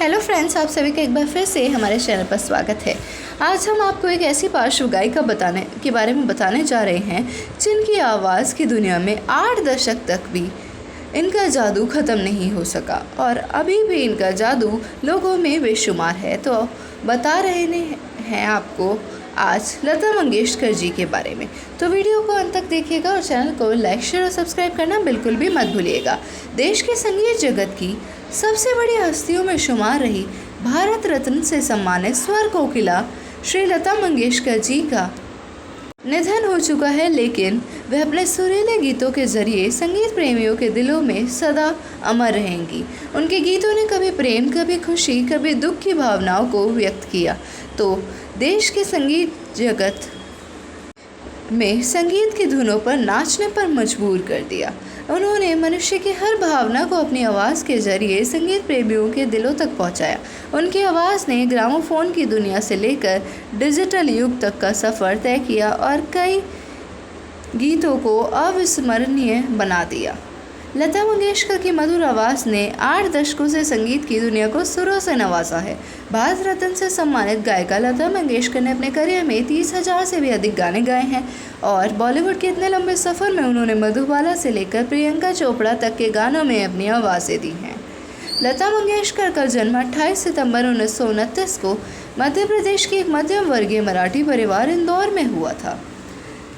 Hello friends, आप सभी का एक बार फिर से हमारे चैनल पर स्वागत है। आज हम आपको एक ऐसी पार्श्व गायिका बताने के बारे में बताने जा रहे हैं जिनकी आवाज़ की दुनिया में 8 दशक तक भी इनका जादू ख़त्म नहीं हो सका और अभी भी इनका जादू लोगों में बेशुमार है। तो बता रहे हैं आपको आज लता मंगेशकर जी के बारे में। तो वीडियो को अंत तक देखिएगा और चैनल को लाइक, शेयर और सब्सक्राइब करना बिल्कुल भी मत भूलिएगा। देश के संगीत जगत की सबसे बड़ी हस्तियों में शुमार रही भारत रत्न से सम्मानित स्वर कोकिला श्री लता मंगेशकर जी का निधन हो चुका है, लेकिन वह अपने सुरीले गीतों के जरिए संगीत प्रेमियों के दिलों में सदा अमर रहेंगी। उनके गीतों ने कभी प्रेम, कभी खुशी, कभी दुख की भावनाओं को व्यक्त किया तो देश के संगीत जगत में संगीत की धुनों पर नाचने पर मजबूर कर दिया। उन्होंने मनुष्य की हर भावना को अपनी आवाज़ के जरिए संगीत प्रेमियों के दिलों तक पहुंचाया। उनकी आवाज़ ने ग्रामोफोन की दुनिया से लेकर डिजिटल युग तक का सफ़र तय किया और कई गीतों को अविस्मरणीय बना दिया। लता मंगेशकर की मधुर आवाज़ ने 8 दशकों से संगीत की दुनिया को सुरों से नवाजा है। भारत रत्न से सम्मानित गायिका लता मंगेशकर ने अपने करियर में 30,000 से भी अधिक गाने गाए हैं और बॉलीवुड के इतने लंबे सफ़र में उन्होंने मधुबाला से लेकर प्रियंका चोपड़ा तक के गानों में अपनी आवाज़ें दी हैं। लता मंगेशकर का जन्म 28 सितंबर 1929 को मध्य प्रदेश के एक मध्यम वर्गीय मराठी परिवार इंदौर में हुआ था।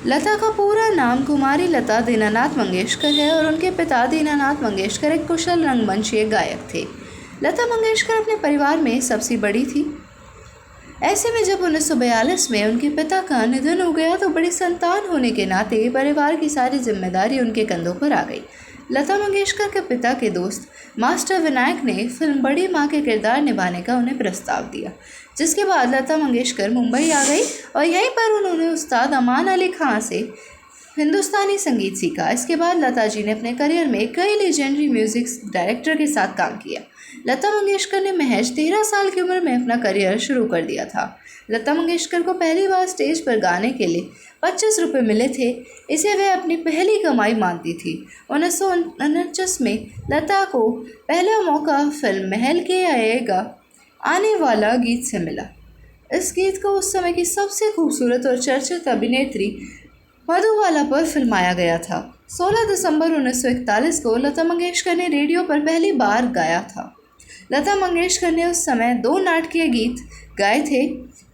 लता का पूरा नाम कुमारी लता दीनानाथ मंगेशकर है और उनके पिता दीनानाथ मंगेशकर एक कुशल रंगमंचीय गायक थे। लता मंगेशकर अपने परिवार में सबसे बड़ी थी। ऐसे में जब 1942 में उनके पिता का निधन हो गया तो बड़ी संतान होने के नाते परिवार की सारी जिम्मेदारी उनके कंधों पर आ गई। लता मंगेशकर के पिता के दोस्त मास्टर विनायक ने फिल्म बड़ी माँ के किरदार निभाने का उन्हें प्रस्ताव दिया, जिसके बाद लता मंगेशकर मुंबई आ गई और यहीं पर उन्होंने उस्ताद अमान अली खां से हिंदुस्तानी संगीत सीखा। इसके बाद लता जी ने अपने करियर में कई लेजेंडरी म्यूजिक डायरेक्टर के साथ काम किया। लता मंगेशकर ने महज 13 साल की उम्र में अपना करियर शुरू कर दिया था। लता मंगेशकर को पहली बार स्टेज पर गाने के लिए 25 रुपये मिले थे। इसे वह अपनी पहली कमाई मानती थी। 1949 में लता को पहला मौका फिल्म महल के आएगा आने वाला गीत से मिला। इस गीत को उस समय की सबसे खूबसूरत और चर्चित अभिनेत्री मधुबाला पर फिल्माया गया था। 16 दिसंबर 1941 को लता मंगेशकर ने रेडियो पर पहली बार गाया था। लता मंगेशकर ने उस समय 2 नाटकीय गीत गाए थे,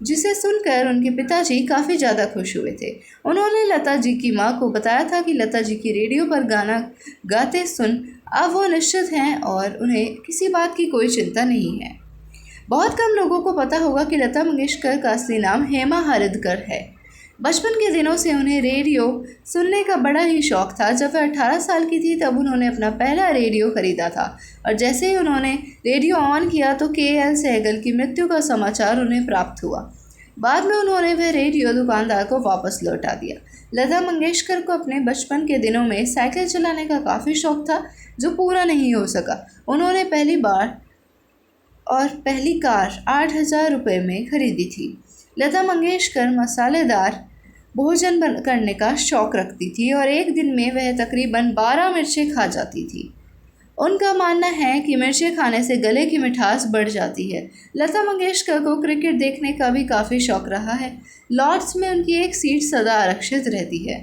जिसे सुनकर उनके पिताजी काफ़ी ज़्यादा खुश हुए थे। उन्होंने लता जी की मां को बताया था कि लता जी की रेडियो पर गाना गाते सुन अब वो निश्चित हैं और उन्हें किसी बात की कोई चिंता नहीं है। बहुत कम लोगों को पता होगा कि लता मंगेशकर का असली नाम हेमा हरिदकर है। बचपन के दिनों से उन्हें रेडियो सुनने का बड़ा ही शौक़ था। जब वह 18 साल की थी तब उन्होंने अपना पहला रेडियो खरीदा था और जैसे ही उन्होंने रेडियो ऑन किया तो के.एल. सहगल की मृत्यु का समाचार उन्हें प्राप्त हुआ। बाद में उन्होंने वह रेडियो दुकानदार को वापस लौटा दिया। लता मंगेशकर को अपने बचपन के दिनों में साइकिल चलाने का काफ़ी शौक़ था, जो पूरा नहीं हो सका। उन्होंने पहली बार और पहली कार 8,000 रुपये में खरीदी थी। लता मंगेशकर मसालेदार भोजन करने का शौक़ रखती थी और एक दिन में वह तकरीबन 12 मिर्चें खा जाती थी। उनका मानना है कि मिर्चें खाने से गले की मिठास बढ़ जाती है। लता मंगेशकर को क्रिकेट देखने का भी काफ़ी शौक़ रहा है। लॉर्ड्स में उनकी एक सीट सदा आरक्षित रहती है।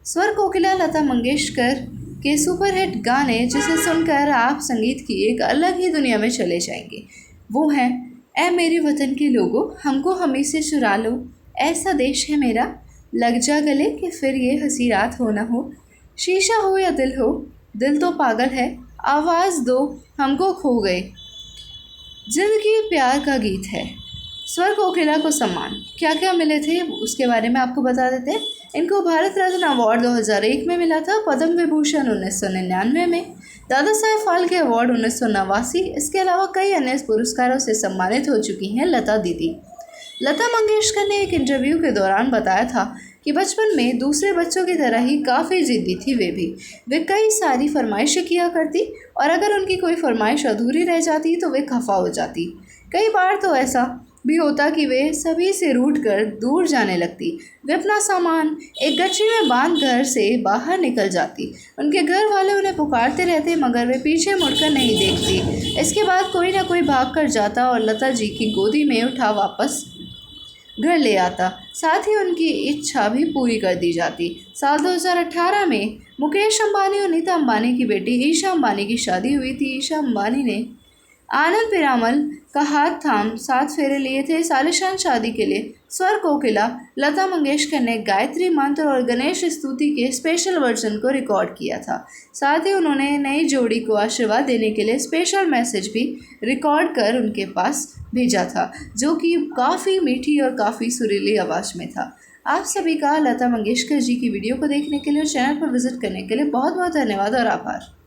स्वर कोकिला लता मंगेशकर के सुपरहिट गाने जिसे सुनकर आप संगीत की एक अलग ही दुनिया में चले जाएंगे, वो हैं ऐ मेरे वतन के लोगों, हमको हमी से चुरा लो, ऐसा देश है मेरा, लग जा गले कि फिर ये हंसी रात हो ना हो, शीशा हो या दिल तो पागल है, आवाज़ दो हमको खो गए, जिंदगी प्यार का गीत है। स्वर कोकिला को सम्मान क्या क्या मिले थे उसके बारे में आपको बता देते हैं। इनको भारत रत्न अवार्ड 2001 में मिला था, पद्म विभूषण 1999 में, दादा साहेब फाल्के अवार्ड 1989। इसके अलावा कई अन्य पुरस्कारों से सम्मानित हो चुकी हैं लता दीदी। लता मंगेशकर ने एक इंटरव्यू के दौरान बताया था कि बचपन में दूसरे बच्चों की तरह ही काफ़ी ज़िद्दी थी वे कई सारी फरमाइशें किया करती और अगर उनकी कोई फरमाइश अधूरी रह जाती तो वे खफा हो जाती। कई बार तो ऐसा भी होता कि वे सभी से रूठ कर दूर जाने लगती। वे अपना सामान एक गठरी में बांध घर से बाहर निकल जाती। उनके घर वाले उन्हें पुकारते रहते मगर वे पीछे मुड़कर नहीं देखती। इसके बाद कोई ना कोई भाग कर जाता और लता जी की गोदी में उठा वापस घर ले आता। साथ ही उनकी इच्छा भी पूरी कर दी जाती। साल 2018 में मुकेश अंबानी और नीता अंबानी की बेटी ईशा अंबानी की शादी हुई थी। ईशा अंबानी ने आनंद पीरामल का हाथ थाम 7 फेरे लिए थे। इस आलिशान शादी के लिए स्वर कोकिला लता मंगेशकर ने गायत्री मंत्र और गणेश स्तुति के स्पेशल वर्जन को रिकॉर्ड किया था। साथ ही उन्होंने नई जोड़ी को आशीर्वाद देने के लिए स्पेशल मैसेज भी रिकॉर्ड कर उनके पास भेजा था, जो कि काफ़ी मीठी और काफ़ी सुरीली आवाज़ में था। आप सभी का लता मंगेशकर जी की वीडियो को देखने के लिए और चैनल पर विजिट करने के लिए बहुत बहुत धन्यवाद और आभार।